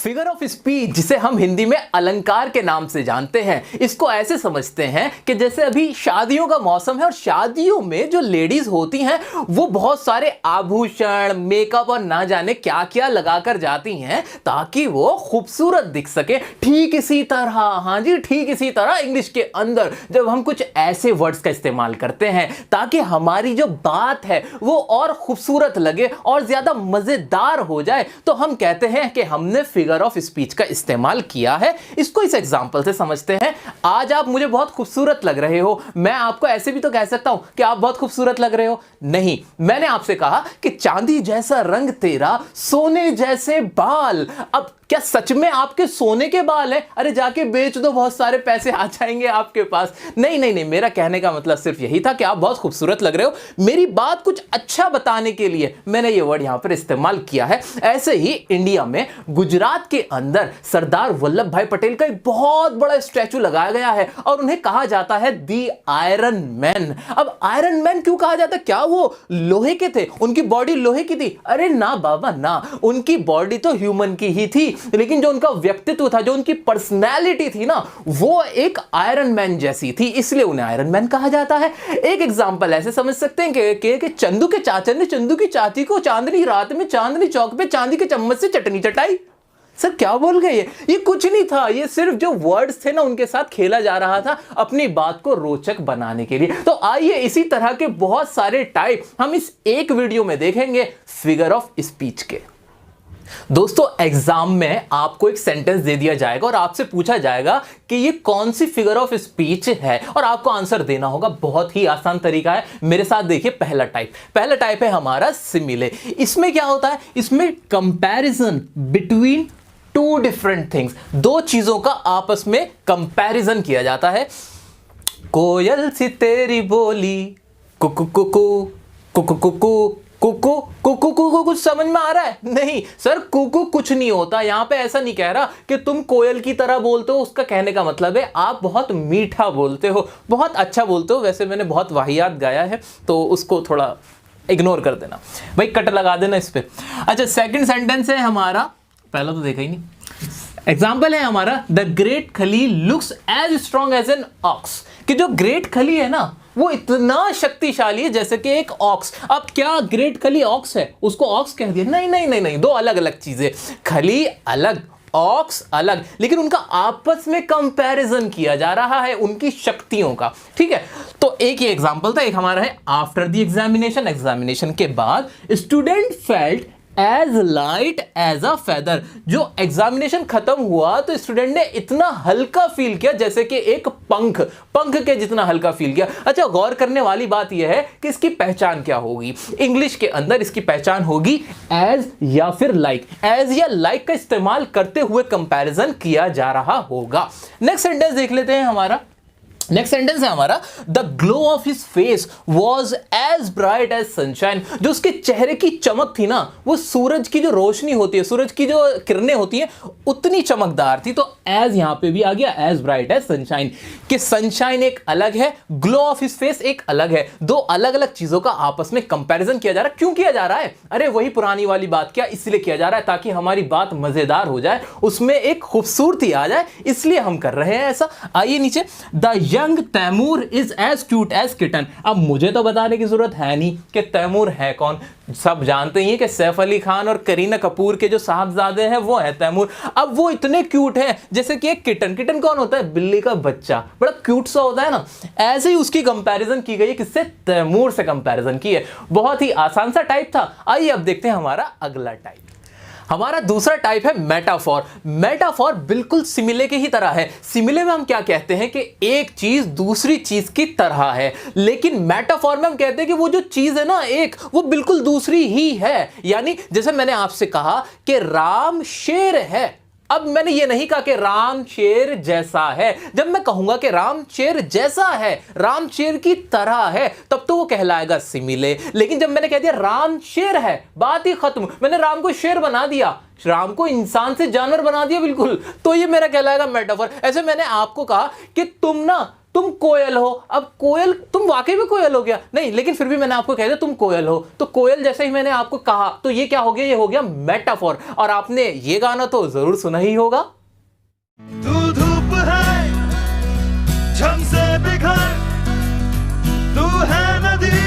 Figure of speech, जिसे हम हिंदी में अलंकार के नाम से जानते हैं, इसको ऐसे समझते हैं कि जैसे अभी शादियों का मौसम है और शादियों में जो लेडीज होती हैं वो बहुत सारे आभूषण, मेकअप और ना जाने क्या क्या लगाकर जाती हैं ताकि वो खूबसूरत दिख सके। ठीक इसी तरह, हाँ जी ठीक इसी तरह इंग्लिश के अंदर जब हम कुछ ऐसे वर्ड्स का इस्तेमाल करते हैं ताकि हमारी जो बात है वो और खूबसूरत लगे और ज्यादा मजेदार हो जाए, तो हम कहते हैं कि हमने फिगर ऑफ स्पीच का इस्तेमाल किया है। इसको इस एग्जांपल से समझते हैं। आज आप मुझे बहुत खूबसूरत लग रहे हो, मैं आपको ऐसे भी तो कह सकता हूं कि आप बहुत खूबसूरत लग रहे हो। नहीं, मैंने आपसे कहा कि चांदी जैसा रंग तेरा, सोने जैसे बाल। अब क्या सच में आपके सोने के बाल हैं? अरे जाके बेच दो, बहुत सारे पैसे आ जाएंगे आपके पास। नहीं नहीं नहीं, मेरा कहने का मतलब सिर्फ यही था कि आप बहुत खूबसूरत लग रहे हो। मेरी बात कुछ अच्छा बताने के लिए मैंने ये वर्ड यहां पर इस्तेमाल किया है। ऐसे ही इंडिया में गुजरात के अंदर सरदार वल्लभ भाई पटेल का एक बहुत बड़ा स्टैचू लगाया गया है और उन्हें कहा जाता है दी आयरन मैन। अब आयरन मैन क्यों कहा जाता है? क्या वो लोहे के थे? उनकी बॉडी लोहे की थी? अरे ना बाबा ना, उनकी बॉडी तो ह्यूमन की ही थी, लेकिन जो उनका व्यक्तित्व था, जो उनकी पर्सनैलिटी थी ना, वो एक आयरन मैन जैसी थी, इसलिए उन्हें आयरन मैन कहा जाता है। एक एग्जांपल ऐसे समझ सकते हैं कि चंदू के चाचा ने चंदू की चाची को चांदनी रात में चांदनी चौक पे चांदी के चम्मच से चटनी चटाई। सर क्या बोल गए? ये कुछ नहीं था, ये सिर्फ जो वर्ड्स थे ना उनके साथ खेला जा रहा था अपनी बात को रोचक बनाने के लिए। तो आइए इसी तरह के बहुत सारे टाइप हम इस एक वीडियो में देखेंगे फिगर ऑफ स्पीच के। दोस्तों, एग्जाम में आपको एक सेंटेंस दे दिया जाएगा और आपसे पूछा जाएगा कि ये कौन सी फिगर ऑफ स्पीच है और आपको आंसर देना होगा। बहुत ही आसान तरीका है, मेरे साथ देखिए। पहला टाइप है हमारा सिमिले। इसमें क्या होता है? इसमें comparison between two different things, दो चीजों का आपस में कंपैरिजन किया जाता है। कोयल सी तेरी बोली कुकु कुकु कुकु कुकु कुकु कुकु कुकु, कुछ समझ में आ रहा है? नहीं सर, कुकु कुछ नहीं होता। यहां पे ऐसा नहीं कह रहा कि तुम कोयल की तरह बोलते हो। उसका कहने का मतलब है आप बहुत मीठा बोलते हो, बहुत अच्छा बोलते हो। वैसे मैंने बहुत वाहियात गाया है तो उसको थोड़ा इग्नोर कर देना भाई, कट लगा देना इस पे। अच्छा, सेकंड सेंटेंस है हमारा, पहला तो देखा ही नहीं। एग्जाम्पल है हमारा the great Khali looks as strong as an ox, कि जो ग्रेट खली है ना वो इतना शक्तिशाली है जैसे कि एक ऑक्स। अब क्या ग्रेट खली ऑक्स है, उसको ऑक्स कह दिया? नहीं नहीं नहीं नहीं, दो अलग अलग चीजें। खली अलग, ऑक्स अलग, लेकिन उनका आपस में कंपैरिजन किया जा रहा है उनकी शक्तियों का। ठीक है, तो एक ही एग्जांपल था। एक हमारा है आफ्टर द एग्जामिनेशन, एग्जामिनेशन के बाद student felt as light as a feather. जो एग्जामिनेशन खत्म हुआ तो स्टूडेंट ने इतना हल्का फील किया जैसे कि एक पंख के जितना हल्का फील किया। अच्छा, गौर करने वाली बात यह है कि इसकी पहचान क्या होगी। इंग्लिश के अंदर इसकी पहचान होगी एज या फिर लाइक। एज या लाइक का इस्तेमाल करते हुए कंपैरिजन किया जा रहा होगा। नेक्स्ट सेंटेंस देख लेते हैं हमारा। नेक्स्ट सेंटेंस है हमारा the glow of his face was as bright as sunshine. जो उसके चेहरे की चमक थी ना, वो सूरज की जो रोशनी होती है, सूरज की जो किरणें होती हैं, उतनी चमकदार थी। तो एज यहां पे भी आ गया, एज ब्राइट एज सनशाइन। कि सनशाइन एक अलग है, ग्लो ऑफ हिज फेस एक अलग है। दो अलग अलग चीजों का आपस में कंपैरिजन किया जा रहा है। क्यों किया जा रहा है? अरे वही पुरानी वाली बात, क्या इसलिए किया जा रहा है ताकि हमारी बात मजेदार हो जाए, उसमें एक खूबसूरती आ जाए, इसलिए हम कर रहे हैं ऐसा। आइए नीचे, the young Taimur is as cute as kitten. अब मुझे तो बताने की जरूरत है नहीं कि तैमूर है कौन, सब जानते ही हैं कि सैफ अली खान और करीना कपूर के जो साहबजादे हैं वो है तैमूर। अब वो इतने क्यूट हैं जैसे कि एक किटन। किटन कौन होता है? बिल्ली का बच्चा, बड़ा क्यूट सा होता है ना। ऐसे ही उसकी कंपैरिजन की गई है, किससे? तैमूर से कंपैरिजन की है। बहुत ही आसान सा टाइप था। आइए अब देखते हैं हमारा अगला टाइप। हमारा दूसरा टाइप है मेटाफॉर। मेटाफॉर बिल्कुल सिमिले के ही तरह है। सिमिले में हम क्या कहते हैं कि एक चीज दूसरी चीज की तरह है, लेकिन मेटाफॉर में हम कहते हैं कि वो जो चीज है ना एक, वो बिल्कुल दूसरी ही है। यानी जैसे मैंने आपसे कहा कि राम शेर है, अब मैंने ये नहीं कहा कि राम शेर जैसा है। जब मैं कहूंगा कि राम शेर जैसा है, राम शेर की तरह है, तब तो वो कहलाएगा सिमिले। लेकिन जब मैंने कह दिया राम शेर है, बात ही खत्म। मैंने राम को शेर बना दिया, राम को इंसान से जानवर बना दिया बिल्कुल, तो ये मेरा कहलाएगा मेटाफर। ऐसे मैंने आपको कहा कि तुम ना तुम कोयल हो। अब कोयल, तुम वाकई में कोयल हो गया नहीं, लेकिन फिर भी मैंने आपको कह दिया तुम कोयल हो, तो कोयल जैसे ही मैंने आपको कहा तो ये क्या हो गया, ये हो गया मेटाफोर। और आपने ये गाना तो जरूर सुना ही होगा। तू धूप है झम से बिखर, तू है नदी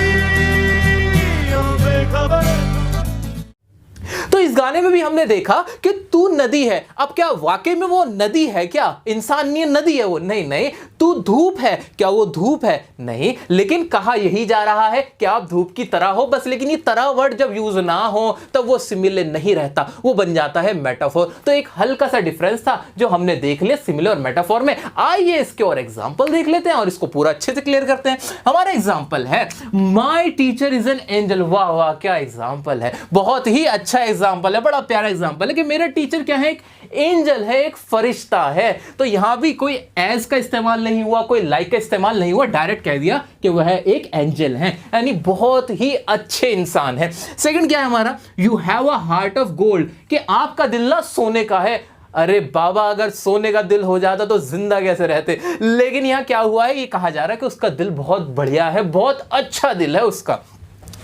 बेखबर। तो इस गाने में भी हमने देखा कि तू नदी है। अब क्या वाकई में वो नदी है क्या, इंसानियत नदी है वो? नहीं नहीं। तू धूप है, क्या वो धूप है? नहीं। लेकिन कहा यही जा रहा है कि आप धूप की तरह हो बस, लेकिन ये तरह वर्ड जब यूज ना हो तब वो सिमिलर नहीं रहता, वो बन जाता है मेटाफोर। तो एक हल्का सा डिफरेंस था जो हमने देख लिया सिमिलर और मेटाफोर में। आइए इसके और एग्जांपल देख लेते हैं और इसको पूरा अच्छे से क्लियर करते हैं। हमारा एग्जांपल है my teacher is an angel. वाह वाह, क्या एग्जांपल है, बहुत ही अच्छा एग्जांपल है, बड़ा प्यारा एग्जांपल है कि मेरा टीचर क्या है, एक एंजल है, एक फरिश्ता है। तो यहां भी कोई एज का इस्तेमाल नहीं हुआ, कोई लाइक का इस्तेमाल नहीं हुआ, डायरेक्ट कह दिया कि वह एक एंजल है, यानी बहुत ही अच्छे इंसान है। सेकंड क्या है हमारा, you have a heart of gold, कि आपका दिल ना सोने का है। अरे बाबा, अगर सोने का दिल हो जाता तो जिंदा कैसे रहते। लेकिन यहां क्या हुआ है, ये कहा जा रहा है कि उसका दिल बहुत बढ़िया है, बहुत अच्छा दिल है उसका।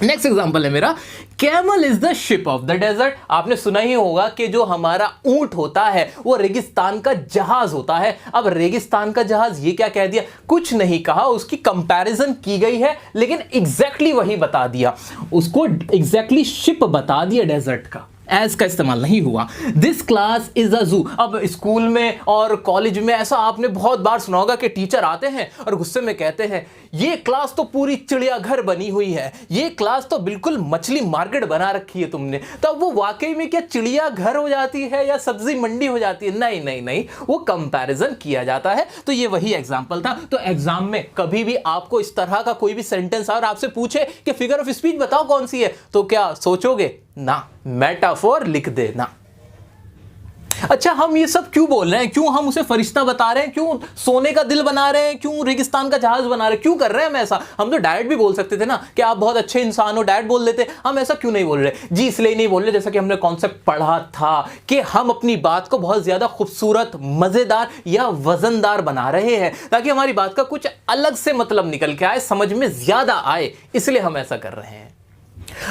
नेक्स्ट एग्जांपल है मेरा, camel is the ship of the desert. आपने सुना ही होगा कि जो हमारा ऊंट होता है वो रेगिस्तान का जहाज होता है। अब रेगिस्तान का जहाज, ये क्या कह दिया, कुछ नहीं कहा, उसकी कंपैरिजन की गई है, लेकिन एग्जैक्टली वही बता दिया, उसको एग्जैक्टली शिप बता दिया डेजर्ट का, एज का इस्तेमाल नहीं हुआ। दिस क्लास इज अ जू। अब स्कूल में और कॉलेज में ऐसा आपने बहुत बार सुना होगा कि टीचर आते हैं और गुस्से में कहते हैं ये क्लास तो पूरी चिड़ियाघर बनी हुई है, ये क्लास तो बिल्कुल मछली मार्केट बना रखी है तुमने। तो अब वो वाकई में क्या चिड़ियाघर हो जाती है या सब्जी मंडी हो जाती है? नहीं नहीं नहीं, वो कंपैरिजन किया जाता है। तो ये वही एग्जांपल था। तो एग्जाम में कभी भी आपको इस तरह का कोई भी सेंटेंस और आपसे पूछे कि फिगर ऑफ स्पीच बताओ कौन सी है, तो क्या सोचोगे? ना, मेटाफोर लिख देना। अच्छा, हम ये सब क्यों बोल रहे हैं, क्यों हम उसे फरिश्ता बता रहे हैं, क्यों सोने का दिल बना रहे हैं, क्यों रेगिस्तान का जहाज बना रहे हैं, क्यों कर रहे हैं हम ऐसा? हम तो डायरेक्ट भी बोल सकते थे ना कि आप बहुत अच्छे इंसान हो, डायरेक्ट बोल देते। हम ऐसा क्यों नहीं बोल रहे जी? इसलिए नहीं बोल रहे, जैसा कि हमने कॉन्सेप्ट पढ़ा था कि हम अपनी बात को बहुत ज्यादा खूबसूरत, मजेदार या वजनदार बना रहे हैं ताकि हमारी बात का कुछ अलग से मतलब निकल के आए, समझ में ज्यादा आए, इसलिए हम ऐसा कर रहे हैं।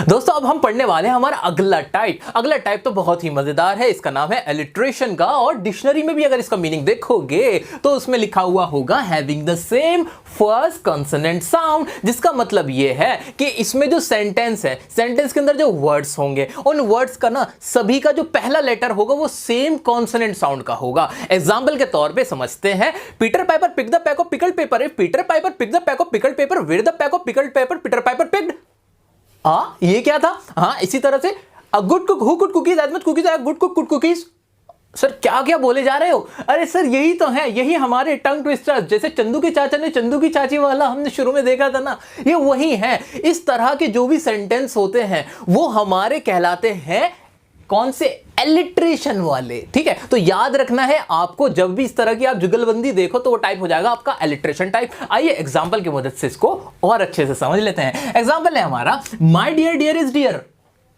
दोस्तों, अब हम पढ़ने वाले हैं हमारा अगला टाइप। अगला टाइप तो बहुत ही मजेदार है, इसका नाम है एलिट्रेशन का, और डिक्शनरी में भी अगर इसका मीनिंग देखोगे तो उसमें लिखा हुआ होगा having the same first consonant sound, जिसका मतलब यह है कि इसमें जो सेंटेंस है, सेंटेंस के अंदर जो वर्ड्स होंगे, उन वर्ड्स का ना सभी का जो पहला लेटर होगा वो सेम कॉन्सोनेंट साउंड का होगा। एग्जाम्पल के तौर पे समझते हैं, Peter Piper pick the pack of pickled pepper. If Peter Piper pick the pack of pickled pepper, where the pack of pickled pepper Peter Piper picked. ये क्या था? इसी तरह से a good cook who could cookies as much cookies a good cook could cookies. Sir क्या क्या बोले जा रहे हो? अरे सर यही तो है, यही हमारे टंग ट्विस्टर, जैसे चंदू के चाचा ने चंदू की चाची वाला हमने शुरू में देखा था ना, ये वही है। इस तरह के जो भी सेंटेंस होते हैं वो हमारे कहलाते हैं कौन से? एलिट्रेशन वाले। ठीक है, तो याद रखना है आपको, जब भी इस तरह की आप जुगलबंदी देखो तो वो टाइप हो जाएगा आपका एलिट्रेशन टाइप। आइए एग्जांपल की मदद से इसको और अच्छे से समझ लेते हैं। एग्जांपल है हमारा my dear deer is dear.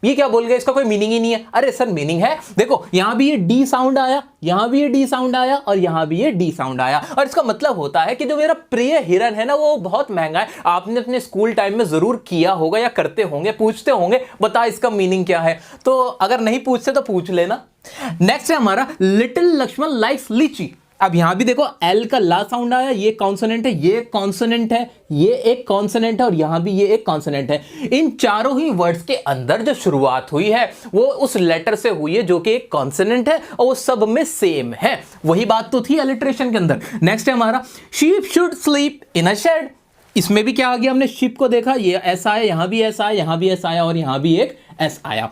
ये क्या बोल गए, इसका कोई मीनिंग ही नहीं है। अरे सर मीनिंग है, देखो यहां भी ये डी साउंड आया, यहां भी ये डी साउंड आया और यहां भी ये डी साउंड आया, और इसका मतलब होता है कि जो मेरा प्रिय हिरन है ना वो बहुत महंगा है। आपने अपने स्कूल टाइम में जरूर किया होगा या करते होंगे, पूछते होंगे बता इसका मीनिंग क्या है। तो अगर नहीं पूछते तो पूछ लेना। नेक्स्ट है हमारा लिटिल लक्ष्मण लाइक्स लीची। अब यहां भी देखो एल का ला साउंड आया, ये कॉन्सोनेंट है, ये कॉन्सोनेंट है, ये एक कॉन्सोनेंट है और यहां भी ये एक कॉन्सोनेंट है। इन चारों ही वर्ड्स के अंदर जो शुरुआत हुई है वो उस लेटर से हुई है जो कि एक कॉन्सोनेंट है और वो सब में सेम है। वही बात तो थी एलिट्रेशन के अंदर। नेक्स्ट है हमारा sheep should sleep in a shed. इसमें भी क्या आ गया, हमने शिप को देखा, ये ऐसा है, यहां भी ऐसा है, यहां भी ऐसा आया और यहां भी एक एस आया।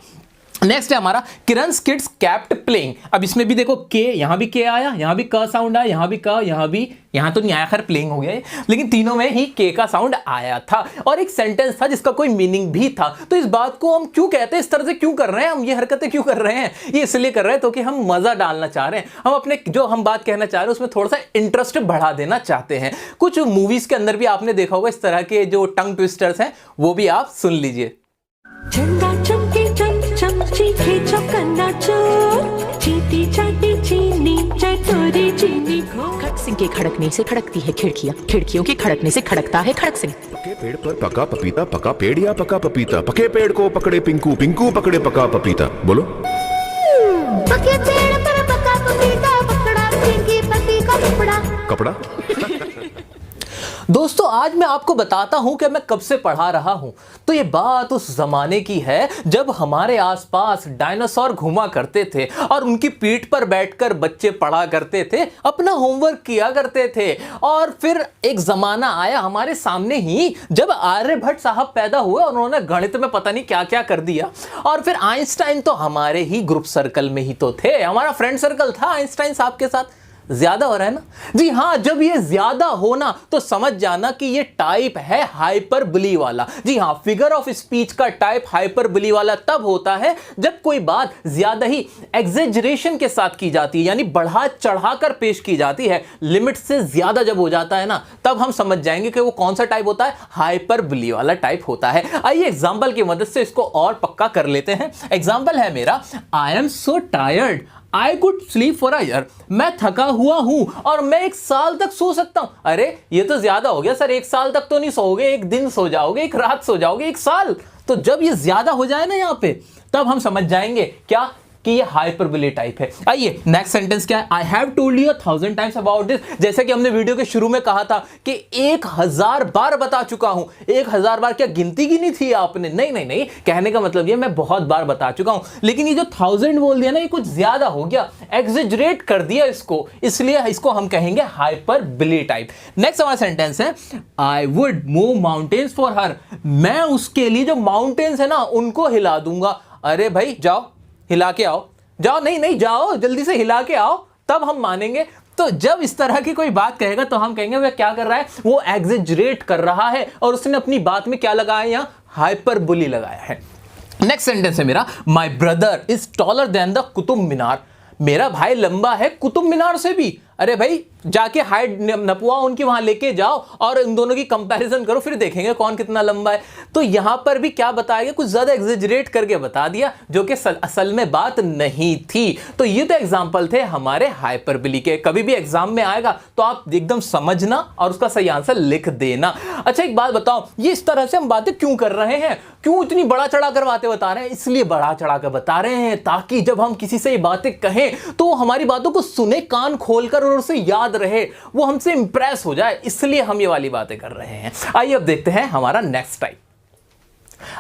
नेक्स्ट है हमारा किरन्स किड्स कैप्ट प्लेइंग। अब इसमें भी देखो के, यहां भी के आया, यहां भी क साउंड आया, यहां भी क, यहां तो नहीं आया, खैर प्लेइंग हो गया है, लेकिन तीनों में ही के का साउंड आया था और एक सेंटेंस था जिसका कोई मीनिंग भी था। तो इस बात को हम क्यों कहते हैं, इस तरह से क्यों कर रहे हैं, हम ये हरकतें क्यों कर रहे हैं? ये इसलिए कर रहे हैं तो कि हम मजा डालना चाह रहे हैं, हम अपने जो हम बात कहना चाह रहे हैं उसमें थोड़ा सा इंटरेस्ट बढ़ा देना चाहते हैं। कुछ मूवीज के अंदर भी आपने देखा होगा इस तरह के जो टंग ट्विस्टर्स हैं, वो भी आप सुन लीजिए। चंदा चमके चम चम चीखे चौकन्ना चोर चीटी चाटी चीनी चटोरी चीनी को। खड़क सिंह के खड़कने से खड़कती है खिड़कियाँ, खिड़कियों के खड़कने से खड़कता है खड़क सिंह। पके पेड़ पर पका पपीता, पका पेड़ या पका पपीता, पके पेड़ को पकड़े पिंकू, पिंकू पकड़े पका पपीता। बोलो। पके पेड़ पर पका पपीता, पकड़ा पिंकी पति का कपड़ा। दोस्तों आज मैं आपको बताता हूं कि मैं कब से पढ़ा रहा हूं। तो ये बात उस जमाने की है जब हमारे आसपास डायनासोर घूमा करते थे और उनकी पीठ पर बैठकर बच्चे पढ़ा करते थे, अपना होमवर्क किया करते थे। और फिर एक जमाना आया हमारे सामने ही जब आर्यभट्ट साहब पैदा हुए और उन्होंने गणित में पता नहीं क्या क्या कर दिया। और फिर आइंस्टाइन तो हमारे ही ग्रुप सर्कल में ही तो थे, हमारा फ्रेंड सर्कल था आइंस्टाइन साहब के साथ। ज्यादा हो रहा है ना जी? हाँ, जब ये ज्यादा होना तो समझ जाना कि ये टाइप है हाइपरबोली वाला। जी हाँ, फिगर ऑफ स्पीच का टाइप हाइपरबोली वाला तब होता है जब कोई बात ज्यादा ही एग्जेजरेशन के साथ की जाती है, यानी बढ़ा चढ़ाकर पेश की जाती है। लिमिट से ज्यादा जब हो जाता है ना, तब हम समझ जाएंगे कि वो कौन सा टाइप होता है, हाइपरबोली वाला टाइप होता है। आइए एग्जाम्पल की मदद से इसको और पक्का कर लेते हैं। एग्जाम्पल है मेरा, I am so tired, I could sleep for a year। मैं थका हुआ हूं और मैं 1 साल तक सो सकता हूं। अरे ये तो ज्यादा हो गया सर, 1 साल तक तो नहीं सोओगे, 1 दिन सो जाओगे, 1 रात सो जाओगे, 1 साल। तो जब ये ज्यादा हो जाए ना यहां पे, तब हम समझ जाएंगे क्या कि ये हाइपरबोली टाइप है। आइए नेक्स्ट सेंटेंस क्या है, I have told you 1000 times about this. जैसे कि हमने वीडियो के शुरू में कहा था कि 1000 बार बता चुका हूं। 1000 बार क्या गिनती की नहीं थी आपने? नहीं नहीं नहीं, कहने का मतलब ये मैं बहुत बार बता चुका हूं। लेकिन ये जो 1000 बोल दिया ना, ये कुछ ज्यादा हो गया, एग्जेजरेट कर दिया इसको, इसलिए इसको हम कहेंगे हाइपरबोली टाइप। नेक्स्ट हमारा सेंटेंस है, I would move mountains for her. मैं उसके लिए जो माउंटेन्स है ना उनको हिला दूंगा। अरे भाई जाओ हिला के आओ, जाओ, नहीं नहीं जाओ जल्दी से हिला के आओ, तब हम मानेंगे। तो जब इस तरह की कोई बात कहेगा तो हम कहेंगे वह क्या कर रहा है, वो एग्जेजरेट कर रहा है और उसने अपनी बात में क्या लगाया है, यहां हाइपरबोली लगाया है। नेक्स्ट सेंटेंस है मेरा, my brother is taller than the Qutub Minar. मेरा भाई लंबा है कुतुब मीनार से भी। अरे भाई जाके हाइट नपवा उनकी, वहां लेके जाओ और इन दोनों की कंपैरिजन करो, फिर देखेंगे कौन कितना लंबा है। तो यहां पर भी क्या बताया गया, कुछ ज्यादा एग्जेजरेट करके बता दिया जो कि असल में बात नहीं थी। तो ये तो एग्जांपल थे हमारे हाइपरबोली के। कभी भी एग्जाम में आएगा तो आप एकदम समझना और उसका सही आंसर लिख देना। अच्छा एक बात बताओ, ये इस तरह से हम बातें क्यों कर रहे हैं, क्यों इतनी बड़ा चढ़ा कर बातें बता रहे हैं? इसलिए बड़ा चढ़ा कर बता रहे हैं ताकि जब हम किसी से ये बातें कहें तो हमारी बातों को सुने कान खोलकर और उसे याद रहे, वो हमसे इंप्रेस हो जाए, इसलिए हम ये वाली बातें कर रहे हैं। आइए अब देखते हैं हमारा नेक्स्ट टाइप।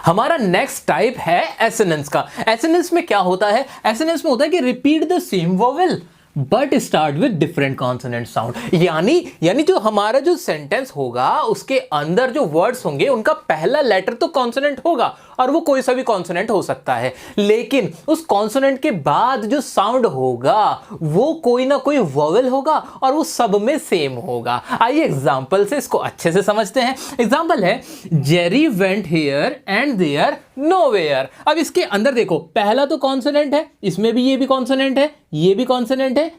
हमारा नेक्स्ट टाइप है एसोनेंस का। एसोनेंस में क्या होता है, एसोनेंस में होता है कि repeat the same vowel but start with different consonant sound. यानी जो हमारा जो सेंटेंस होगा उसके अंदर जो वर्ड्स होंगे उनका पहला लेटर तो कॉन्सोनेंट होगा और वो कोई सा भी कॉन्सोनेंट हो सकता है, लेकिन उस कॉन्सोनेंट के बाद जो साउंड होगा वो कोई ना कोई वोवेल होगा और वो सब में सेम होगा। आइए एग्जांपल से इसको अच्छे से समझते हैं। एग्जांपल है, Jerry went here and there nowhere. अब इसके अंदर देखो, पहला तो कॉन्सोनेंट है, इसमें भी ये भी कॉन्सोनेंट है, ये भी कॉन्सोनेंट है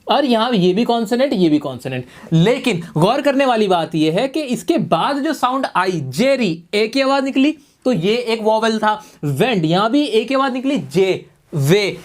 और यहां ये भी कॉन्सोनेंट, ये भी कॉन्सोनेंट। लेकिन गौर करने वाली बात ये है कि इसके बाद जो साउंड आई, जेरी, ए की आवाज निकली तो ये एक वोवेल था। वेंट, यहां भी ए की आवाज निकली, जे, वे,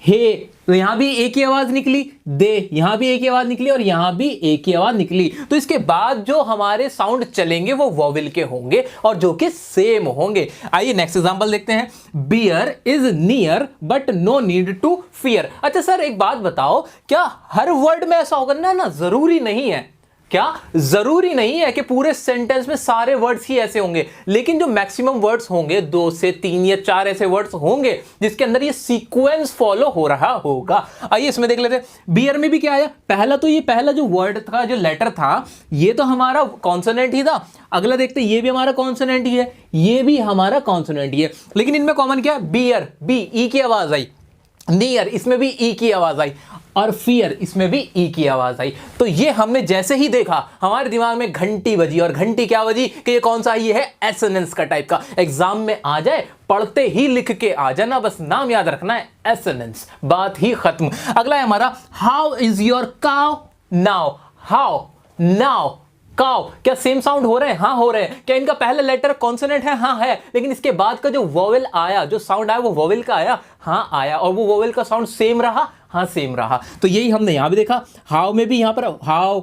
हे, तो यहां भी ए की आवाज निकली, दे, यहां भी ए की आवाज निकली और यहां भी ए की आवाज निकली। तो इसके बाद जो हमारे साउंड चलेंगे वो वोवेल के होंगे और जो कि सेम होंगे। आइए नेक्स्ट एग्जांपल देखते हैं, bear is near but no need to fear. अच्छा सर एक बात बताओ, क्या हर वर्ड में ऐसा होगा? ना, जरूरी नहीं है। क्या जरूरी नहीं है कि पूरे सेंटेंस में सारे वर्ड्स ही ऐसे होंगे, लेकिन जो मैक्सिमम वर्ड्स होंगे 2 से 3 या 4 ऐसे वर्ड्स होंगे जिसके अंदर ये सीक्वेंस फॉलो हो रहा होगा। आइए इसमें देख लेते हैं, बियर में भी क्या आया, पहला जो वर्ड था, जो लेटर था, ये तो हमारा कॉन्सोनेंट ही था। अगला देखते हैं, ये भी हमारा कॉन्सोनेंट ही है, ये भी हमारा कॉन्सोनेंट ही है, लेकिन इनमें कॉमन क्या है, बियर, बी, ई की आवाज आई, नियर, इसमें भी ई की आवाज आई और फियर, इसमें भी ई की आवाज आई। तो ये हमने जैसे ही देखा हमारे दिमाग में घंटी बजी, और घंटी क्या बजी कि ये कौन सा, ये है एसोनेंस का टाइप का। एग्जाम में आ जाए, पढ़ते ही लिख के आ जाना, बस नाम याद रखना है एसोनेंस, बात ही खत्म। अगला है हमारा, how is your cow now. How, now, cow, क्या सेम साउंड हो रहे हैं? हाँ हो रहे हैं। क्या इनका पहला लेटर कॉन्सोनेंट है? हाँ है। लेकिन इसके बाद का जो वोवेल आया, जो साउंड आया, वो वोवेल का आया? हाँ आया। और वो वोवेल का साउंड सेम रहा? हाँ सेम रहा। तो यही हमने यहां भी देखा, हाउ में भी यहां पर हाउ,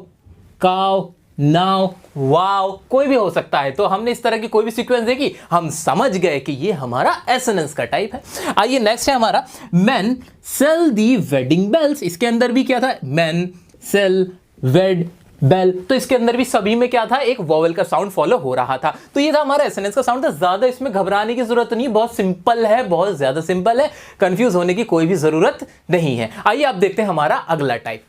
काउ, नाउ, वाओ कोई भी हो सकता है। तो हमने इस तरह की कोई भी सीक्वेंस देखी, हम समझ गए कि ये हमारा एसोनेंस का टाइप है। आइए नेक्स्ट है हमारा मेन सेल दी वेडिंग बेल्स। इसके अंदर भी क्या था, मेन सेल वेड बेल, तो इसके अंदर भी सभी में क्या था, एक वोवेल का साउंड फॉलो हो रहा था। तो ये था हमारा एसोनेंस का साउंड था। ज्यादा इसमें घबराने की जरूरत नहीं, बहुत सिंपल है, बहुत ज्यादा सिंपल है, कंफ्यूज होने की कोई भी जरूरत नहीं है। आइए आप देखते हैं हमारा अगला टाइप।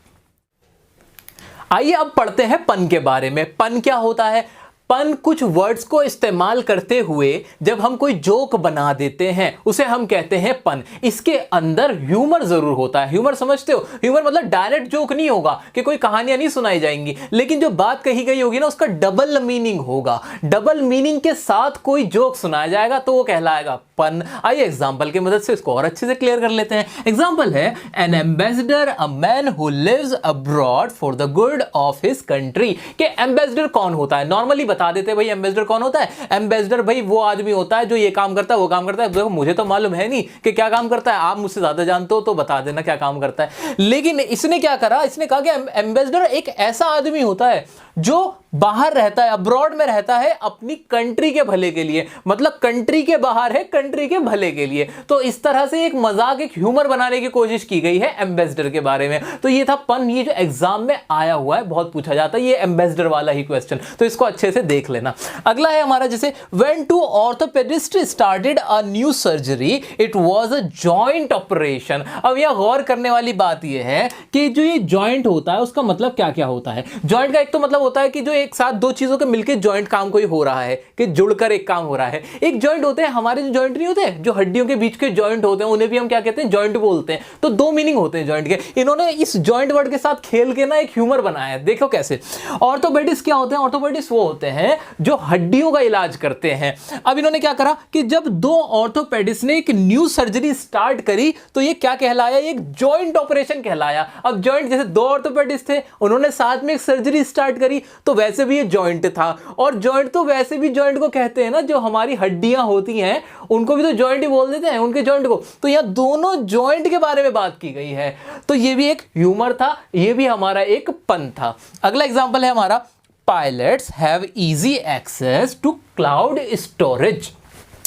आइए अब पढ़ते हैं पन के बारे में। पन क्या होता है? पन कुछ वर्ड्स को इस्तेमाल करते हुए जब हम कोई जोक बना देते हैं उसे हम कहते हैं पन। इसके अंदर ह्यूमर जरूर होता है। ह्यूमर समझते हो? ह्यूमर मतलब डायरेक्ट जोक नहीं होगा कि कोई कहानियां नहीं सुनाई जाएंगी, लेकिन जो बात कही गई होगी ना उसका डबल मीनिंग होगा। डबल मीनिंग के साथ कोई जोक सुनाया जाएगा तो वो कहलाएगा पन। आइए एग्जांपल की मदद से इसको और अच्छे से क्लियर कर लेते हैं। एग्जांपल है an ambassador a man who lives abroad for the good of his country. कि एम्बेसडर कौन होता है? नॉर्मली बता देते हैं भाई एम्बेसडर कौन होता है। एम्बेसडर भाई वो आदमी होता है जो ये काम करता है वो काम करता है। देखो मुझे तो मालूम है नहीं कि क्या काम करता है, आप मुझसे ज्यादा जानते हो तो बता देना क्या काम करता है। लेकिन इसने क्या करा, इसने कहा कि एम्बेसडर एक ऐसा आदमी होता है जो बाहर रहता है, अब्रॉड में रहता है अपनी कंट्री के भले के लिए, मतलब कंट्री के बाहर है कंट्री के भले के लिए। तो इस तरह से एक मजाक, एक ह्यूमर बनाने की कोशिश की गई है एम्बेसडर के बारे में। तो ये था पन, ये जो एग्जाम में आया हुआ है, बहुत पूछा जाता है, ये एम्बेसडर वाला ही क्वेश्चन, तो इसको अच्छे से देख लेना। अगला है हमारा जैसे when two orthopaedist started a new surgery it was a joint operation. अब यह गौर करने वाली बात यह है कि जो ये जॉइंट होता है उसका मतलब क्या क्या होता है। जॉइंट का एक तो मतलब होता है कि जो एक साथ दो चीजों के मिलकर जॉइंट काम कोई हो रहा है, कि जुड़कर एक काम हो रहा है। एक जॉइंट होते हैं हमारे, जो जॉइंट नहीं होते जो हड्डियों के बीच के जॉइंट होते हैं उन्हें भी हम क्या कहते हैं, जॉइंट बोलते हैं। तो दो मीनिंग होते हैं जॉइंट के। इन्होंने इस जॉइंट वर्ड के साथ खेल के ना एक ह्यूमर बनाया है, देखो कैसे। ऑर्थोपेडिस्ट क्या होते हैं? ऑर्थोपेडिस्ट वो होते हैं जो हड्डियों का इलाज करते हैं। अब इन्होंने क्या करा कि जब दो ऑर्थोपेडिस्ट ने एक न्यू सर्जरी स्टार्ट करी तो ये क्या कहलाया, एक जॉइंट ऑपरेशन कहलाया। अब जॉइंट जैसे दो ऑर्थोपेडिस्ट थे, उन्होंने साथ में एक सर्जरी स्टार्ट करी तो वैसे भी ये जॉइंट था। और जॉइंट तो वैसे भी जॉइंट को कहते हैं ना, जो हमारी हड्डियां होती हैं उनको भी तो जॉइंट ही बोल देते हैं, उनके जॉइंट को। तो यहां दोनों जॉइंट के बारे में बात की गई है, तो ये भी एक ह्यूमर था, ये भी हमारा एक पन था। अगला एग्जांपल है हमारा pilots have easy access to cloud storage.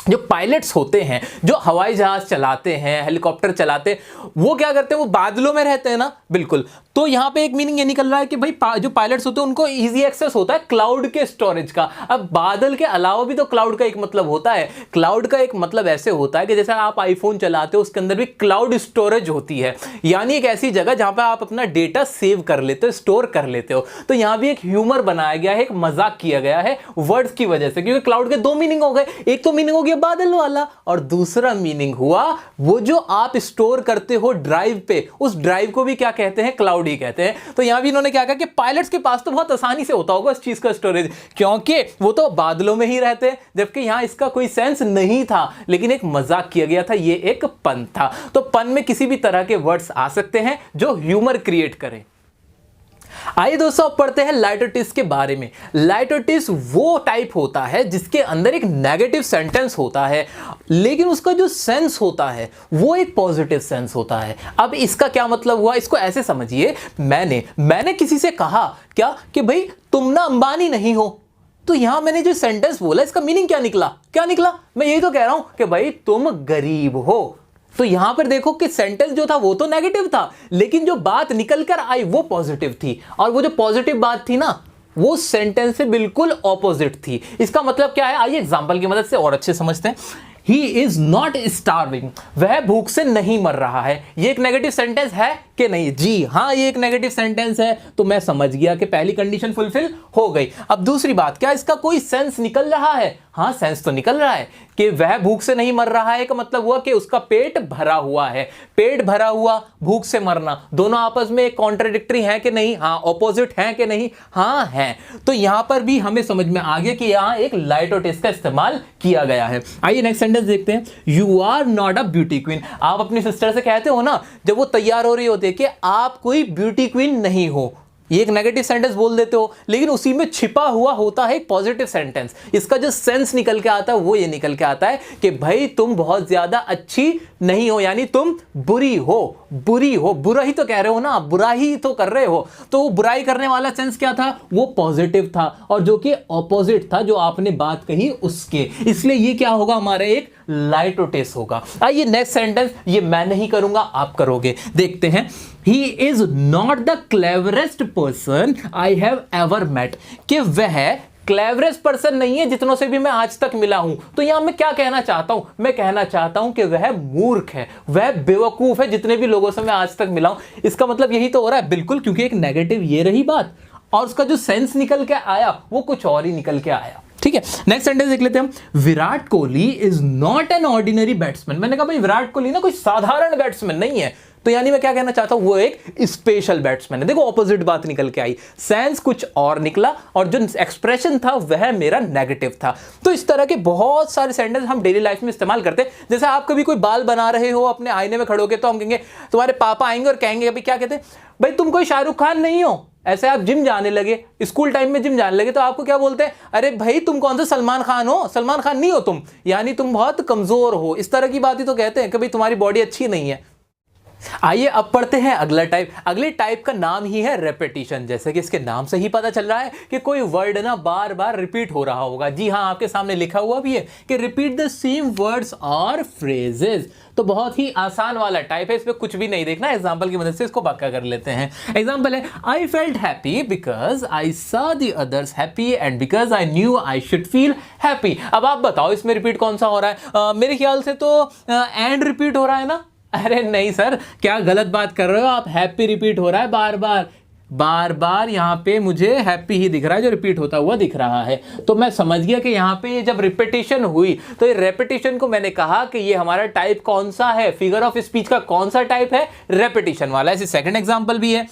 जो पायलट्स होते हैं, जो हवाई जहाज चलाते हैं, हेलीकॉप्टर चलाते हैं, वो क्या करते हैं, वो बादलों में रहते हैं ना, बिल्कुल। तो यहां पे एक मीनिंग ये निकल रहा है कि भाई जो पायलट्स होते हैं उनको इजी एक्सेस होता है क्लाउड के स्टोरेज का। अब बादल के अलावा भी तो क्लाउड का एक मतलब होता है। क्लाउड का एक मतलब ऐसे होता है कि जैसे आप आईफोन चलाते हो उसके अंदर भी क्लाउड स्टोरेज होती है, यानी एक ऐसी जगह जहां पर आप अपना डेटा सेव कर लेते हो, स्टोर कर लेते हो। तो यहां भी एक ह्यूमर बनाया गया है, एक मजाक किया गया है वर्ड्स की वजह से, क्योंकि क्लाउड के दो मीनिंग हो गए। एक तो मीनिंग हो गया बादल वाला, और दूसरा मीनिंग हुआ वो जो आप स्टोर करते हो ड्राइव पे, उस ड्राइव को भी क्या कहते हैं, क्लाउड ही कहते हैं। तो यहां भी इन्होंने क्या कहा कि पायलट्स के पास तो बहुत आसानी से होता होगा इस चीज का स्टोरेज, क्योंकि वो तो बादलों में ही रहते हैं, जबकि यहां इसका कोई सेंस नहीं था, लेकिन एक मजाक किया गया था, ये एक पन था। तो पन में किसी भी तरह के वर्ड्स आ सकते हैं जो ह्यूमर क्रिएट करें। आइए दोस्तों अब पढ़ते हैं लाइटोटिस के बारे में। लाइटोटिस वो टाइप होता है जिसके अंदर एक नेगेटिव सेंटेंस होता है, लेकिन उसका जो सेंस होता है वो एक पॉजिटिव सेंस होता है। अब इसका क्या मतलब हुआ, इसको ऐसे समझिए, मैंने किसी से कहा क्या कि भाई तुम ना अंबानी नहीं हो। तो यहां मैंने जो सेंटेंस बोला इसका मीनिंग क्या निकला, मैं यही तो कह रहा हूं कि भाई तुम गरीब हो। तो यहां पर देखो कि सेंटेंस जो था वो तो नेगेटिव था, लेकिन जो बात निकल कर आई वो पॉजिटिव थी, और वो जो पॉजिटिव बात थी ना वो सेंटेंस से बिल्कुल ऑपोजिट थी। इसका मतलब क्या है, आइए एग्जांपल की मदद से और अच्छे समझते हैं। He is not starving, वह भूख से नहीं मर रहा है। ये एक नेगेटिव सेंटेंस है कि नहीं? जी हाँ, ये एक नेगेटिव सेंटेंस है। तो मैं समझ गया कि पहली कंडीशन फुलफिल हो गई। अब दूसरी बात, क्या इसका कोई सेंस निकल रहा है? हाँ, सेंस तो निकल रहा है कि वह भूख से नहीं मर रहा है का मतलब हुआ कि उसका पेट भरा हुआ है। पेट भरा हुआ, भूख से मरना, दोनों आपस में कॉन्ट्राडिक्टरी है कि नहीं? हाँ, ऑपोजिट है कि नहीं? हाँ है। तो यहां पर भी हमें समझ में आ गया कि यहां एक लाइटोटिस का इस्तेमाल किया गया है। आइए नेक्स्ट सेंटेंस देखते हैं। You are not a beauty queen. आप अपनी सिस्टर से कहते हो ना जब वो तैयार हो रही होती है कि आप कोई ब्यूटी क्वीन नहीं हो, ये एक नेगेटिव सेंटेंस बोल देते हो, लेकिन उसी में छिपा हुआ होता है एक पॉजिटिव सेंटेंस। इसका जो सेंस निकल के आता है वो ये निकल के आता है कि भाई तुम बहुत ज्यादा अच्छी नहीं हो, यानी तुम बुरी हो। बुरा ही तो कह रहे हो ना, बुरा ही तो कर रहे हो। तो बुराई करने वाला सेंस क्या था, वो पॉजिटिव था, और जो कि ऑपोजिट था जो आपने बात कही उसके, इसलिए ये क्या होगा, हमारा एक लाइटोटेस होगा। आइए नेक्स्ट सेंटेंस, ये मैं नहीं करूंगा, आप करोगे, देखते हैं। He is not the cleverest person I have ever met, कि वह क्लेवरेस्ट पर्सन नहीं है जितनों से भी मैं आज तक मिला हूं। तो यहां मैं क्या कहना चाहता हूं, मैं कहना चाहता हूं कि वह मूर्ख है, वह बेवकूफ है जितने भी लोगों से मैं आज तक मिला हूं। इसका मतलब यही तो हो रहा है, बिल्कुल, क्योंकि एक नेगेटिव ये रही बात, और उसका जो सेंस निकल के आया वो कुछ और ही निकल के आया। ठीक है, नेक्स्ट सेंटेंस देख लेते हैं हम। Virat Kohli is not an ordinary batsman. मैंने कहा भाई विराट कोहली ना कोई साधारण बैट्समैन नहीं है, तो यानी मैं क्या कहना चाहता हूं, वो एक स्पेशल बैट्समैन है। देखो ऑपोजिट बात निकल के आई, सेंस कुछ और निकला और जो एक्सप्रेशन था वह मेरा नेगेटिव था। तो इस तरह के बहुत सारे सेंटेंस हम डेली लाइफ में इस्तेमाल करते हैं। जैसे आप कभी कोई बाल बना रहे हो अपने आईने में खड़े होकर, तो हम कहेंगे, तुम्हारे पापा आएंगे और कहेंगे अभी क्या कहते हैं, भाई तुम कोई शाहरुख खान नहीं हो। ऐसे आप जिम जाने लगे, स्कूल टाइम में जिम जाने लगे, तो आपको क्या बोलते हैं, अरे भाई तुम कौन सा सलमान खान हो, सलमान खान नहीं हो तुम, यानी तुम बहुत कमजोर हो। इस तरह की बात ही तो कहते हैं कि भाई तुम्हारी बॉडी अच्छी नहीं है। आइए अब पढ़ते हैं अगला टाइप। अगले टाइप का नाम ही है रेपिटेशन। जैसे कि इसके नाम से ही पता चल रहा है कि कोई वर्ड ना बार बार रिपीट हो रहा होगा। जी हाँ, आपके सामने लिखा हुआ भी है कि रिपीट द सेम वर्ड्स और फ्रेजेस। तो बहुत ही आसान वाला टाइप है, इसमें कुछ भी नहीं देखना, एग्जांपल की मदद से इसको पक्का कर लेते हैं। एग्जांपल है, I felt happy because I saw the others happy and because I knew I should feel happy. अब आप बताओ इसमें रिपीट कौन सा हो रहा है? मेरे ख्याल से तो एंड रिपीट हो रहा है ना। अरे नहीं सर, क्या गलत बात कर रहे हो आप, हैप्पी रिपीट हो रहा है बार बार यहाँ पे मुझे हैप्पी ही दिख रहा है, जो रिपीट होता हुआ दिख रहा है। तो मैं समझ गया कि यहाँ पे जब रिपीटेशन हुई तो ये रेपिटेशन को मैंने कहा कि ये हमारा टाइप कौन सा है, फिगर ऑफ स्पीच का कौन सा टाइप है, रेपिटेशन वाला। ऐसे सेकंड एग्जांपल भी है,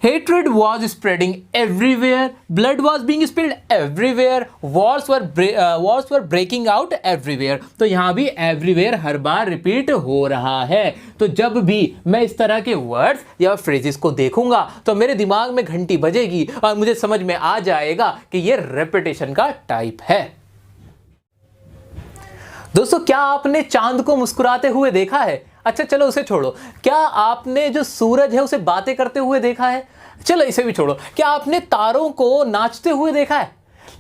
hatred was spreading everywhere, blood was being spilled everywhere, wars were breaking out everywhere। तो यहां भी everywhere हर बार रिपीट हो रहा है। तो जब भी मैं इस तरह के वर्ड्स या फ्रेजेस को देखूंगा तो मेरे दिमाग में घंटी बजेगी और मुझे समझ में आ जाएगा कि ये रेपिटेशन का टाइप है। दोस्तों, क्या आपने चांद को मुस्कुराते हुए देखा है? अच्छा चलो उसे छोड़ो, क्या आपने जो सूरज है उसे बातें करते हुए देखा है? चलो इसे भी छोड़ो, क्या आपने तारों को नाचते हुए देखा है?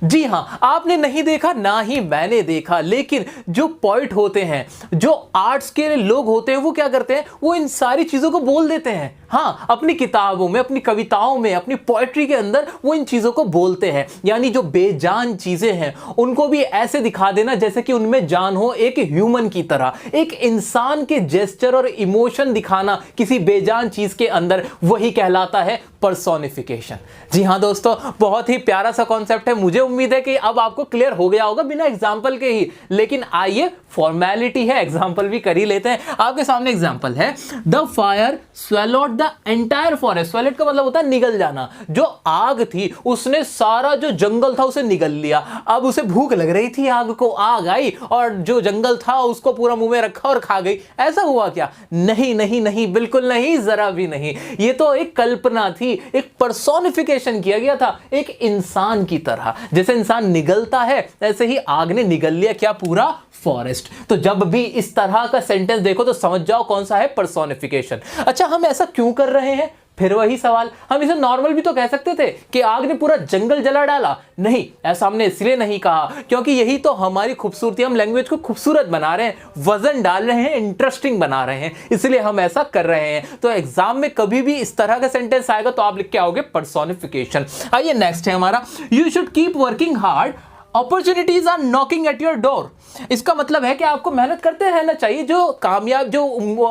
जी हाँ, आपने नहीं देखा, ना ही मैंने देखा। लेकिन जो पोइट होते हैं, जो आर्ट्स के लोग होते हैं, वो क्या करते हैं, वो इन सारी चीजों को बोल देते हैं। हाँ, अपनी किताबों में, अपनी कविताओं में, अपनी पोएट्री के अंदर वो इन चीजों को बोलते हैं। यानी जो बेजान चीजें हैं उनको भी ऐसे दिखा देना जैसे कि उनमें जान हो, एक ह्यूमन की तरह, एक इंसान के जेस्चर और इमोशन दिखाना किसी बेजान चीज के अंदर, वही कहलाता है पर्सोनिफिकेशन। जी हाँ दोस्तों, बहुत ही प्यारा सा कॉन्सेप्ट है। मुझे उम्मीद है कि अब आपको क्लियर हो गया होगा बिना एग्जाम्पल के ही। लेकिन आइए, फॉर्मेलिटी है, एग्जाम्पल भी कर ही लेते हैं। आपके सामने एग्जाम्पल है, the fire swallowed the entire forest. Swallowed का मतलब होता है निगल जाना। जो आग थी उसने सारा जो जंगल था उसे निगल लिया। अब उसे भूख लग रही थी, आग को आग आई और जो जंगल था उसको पूरा मुंह में रखा और खा गई। ऐसा हुआ क्या? नहीं नहीं नहीं, बिल्कुल नहीं, जरा भी नहीं। ये तो एक कल्पना थी, एक पर्सोनिफिकेशन किया गया था एक इंसान की तरह। जैसे इंसान निगलता है ऐसे ही आग ने निगल लिया क्या, पूरा फॉरेस्ट। तो जब भी इस तरह का सेंटेंस देखो तो समझ जाओ कौन सा है पर्सोनिफिकेशन। अच्छा, हम ऐसा क्यों कर रहे हैं? फिर वही सवाल, हम इसे नॉर्मल भी तो कह सकते थे कि आग ने पूरा जंगल जला डाला। नहीं, ऐसा हमने इसलिए नहीं कहा क्योंकि यही तो हमारी खूबसूरती, हम लैंग्वेज को खूबसूरत बना रहे हैं, वजन डाल रहे हैं, इंटरेस्टिंग बना रहे हैं, इसलिए हम ऐसा कर रहे हैं। तो एग्जाम में कभी भी इस तरह का सेंटेंस आएगा तो आप लिख के आओगे पर्सोनिफिकेशन। आइए नेक्स्ट है हमारा, you should keep working hard, opportunities are knocking at your door. इसका मतलब है कि आपको मेहनत करते रहना चाहिए। जो कामयाब, जो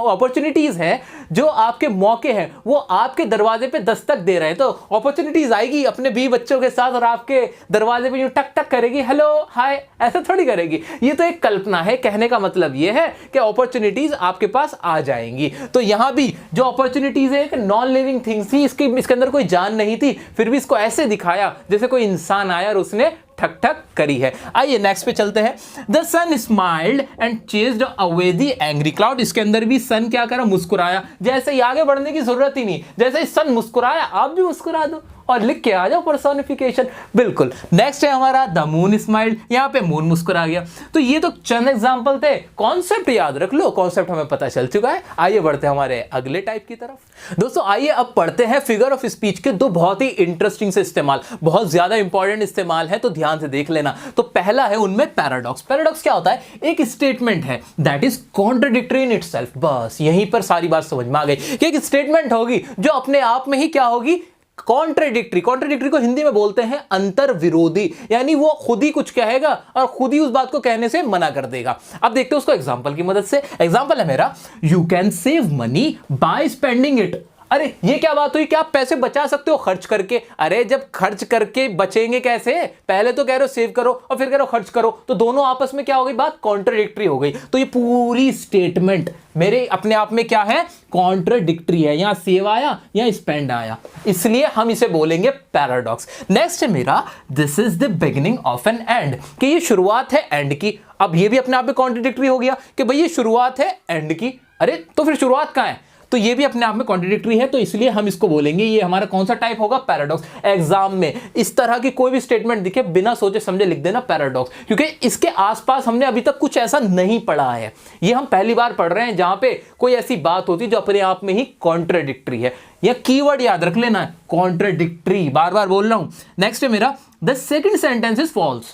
अपॉर्चुनिटीज हैं, जो आपके मौके हैं, वो आपके दरवाजे पे दस्तक दे रहे हैं। तो अपॉर्चुनिटीज आएगी अपने 20 बच्चों के साथ और आपके दरवाजे पे यूं टक टक करेगी, हेलो हाय, ऐसा थोड़ी करेगी। ये तो एक कल्पना है। कहने का मतलब ये है कि अपॉर्चुनिटीज आपके पास आ जाएंगी। तो यहां भी जो अपॉर्चुनिटीज है एक नॉन लिविंग थिंग्स थी, इसके अंदर कोई जान नहीं थी, फिर भी इसको ऐसे दिखाया जैसे कोई इंसान आया और उसने ठक ठक करी है। आइए नेक्स्ट पे चलते हैं। The sun smiled and chased away the angry cloud. इसके अंदर भी सन क्या करा, मुस्कुराया। जैसे ही आगे बढ़ने की जरूरत ही नहीं, जैसे ही सन मुस्कुराया आप भी मुस्कुरा दो और लिख के आ जाओ पर्सोनिफिकेशन। बिल्कुल। नेक्स्ट है हमारा द मून स्माइल्ड, यहां पे मून मुस्कुरा गया। तो ये तो चंद एग्जांपल थे, कॉन्सेप्ट याद रख लो, कॉन्सेप्ट हमें पता चल चुका है। आइए बढ़ते हैं हमारे अगले टाइप की तरफ। दोस्तों आइए अब पढ़ते हैं फिगर ऑफ स्पीच के दो बहुत ही इंटरेस्टिंग से इस्तेमाल, बहुत ज्यादा इंपॉर्टेंट इस्तेमाल है, तो ध्यान से देख लेना। तो पहला है उनमें पैराडॉक्स। पैराडॉक्स क्या होता है, एक स्टेटमेंट है that is contradictory in itself. बस यहीं पर सारी बात समझ में आ गई कि एक स्टेटमेंट होगी जो अपने आप में ही क्या होगी, कॉन्ट्राडिक्टरी। कॉन्ट्राडिक्टरी को हिंदी में बोलते हैं अंतर विरोधी, यानी वो खुद ही कुछ कहेगा और खुद ही उस बात को कहने से मना कर देगा। अब देखते हैं उसको एग्जांपल की मदद से। एग्जांपल है मेरा, you can save money by spending it. अरे ये क्या बात हुई कि आप पैसे बचा सकते हो खर्च करके। अरे जब खर्च करके बचेंगे कैसे, पहले तो कह रहे हो सेव करो और फिर कह रहे हो खर्च करो, तो दोनों आपस में क्या हो गई, बात कॉन्ट्राडिक्टरी हो गई। तो ये पूरी स्टेटमेंट मेरे अपने आप में क्या है, कॉन्ट्राडिक्टरी है। यहां सेव आया या स्पेंड आया, इसलिए हम इसे बोलेंगे पैराडॉक्स। नेक्स्ट है मेरा, this is the beginning of an end, कि ये शुरुआत है एंड की। अब ये भी अपने आप में कॉन्ट्राडिक्टरी हो गया कि भाई ये शुरुआत है एंड की। अरे तो फिर शुरुआत कहां है, तो ये भी अपने आप में कॉन्ट्राडिक्टरी है, तो इसलिए हम इसको बोलेंगे ये हमारा कौन सा टाइप होगा, पैराडॉक्स। एग्जाम में इस तरह की कोई भी स्टेटमेंट दिखे बिना सोचे समझे लिख देना पैराडॉक्स, क्योंकि इसके आसपास हमने अभी तक कुछ ऐसा नहीं पढ़ा है। ये हम पहली बार पढ़ रहे हैं जहां पे कोई ऐसी बात होती है जो अपने आप में ही कॉन्ट्राडिक्टरी है। या कीवर्ड याद रख लेना, कॉन्ट्राडिक्टरी, बार बार बोल रहा हूं। नेक्स्ट है मेरा, the second sentence is false,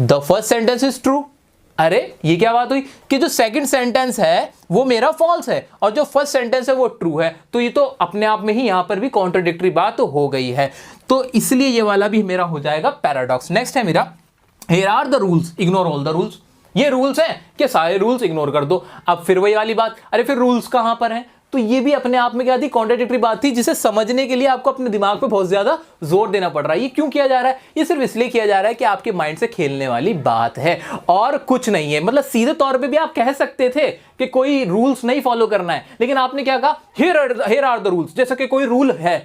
the first sentence is true. अरे ये क्या बात हुई कि जो सेकंड सेंटेंस है वो मेरा फॉल्स है और जो फर्स्ट सेंटेंस है वो ट्रू है, तो ये तो अपने आप में ही यहां पर भी कॉन्ट्राडिक्टरी बात हो गई है, तो इसलिए ये वाला भी मेरा हो जाएगा पैराडॉक्स। नेक्स्ट है मेरा, here are the rules, ignore all the rules. ये रूल्स हैं कि सारे रूल्स इग्नोर कर दो। अब फिर वही वाली बात, अरे फिर रूल्स कहां पर हैं, तो ये भी अपने आप में क्या थी, कॉन्ट्राडिक्टरी बात थी, जिसे समझने के लिए आपको अपने दिमाग पे बहुत ज्यादा जोर देना पड़ रहा है। ये क्यों किया जा रहा है, ये सिर्फ इसलिए किया जा रहा है कि आपके माइंड से खेलने वाली बात है और कुछ नहीं है। मतलब सीधे तौर पे भी आप कह सकते थे कि कोई रूल्स नहीं फॉलो करना है, लेकिन आपने क्या कहा, हियर आर द रूल्स, जैसे कि कोई रूल है।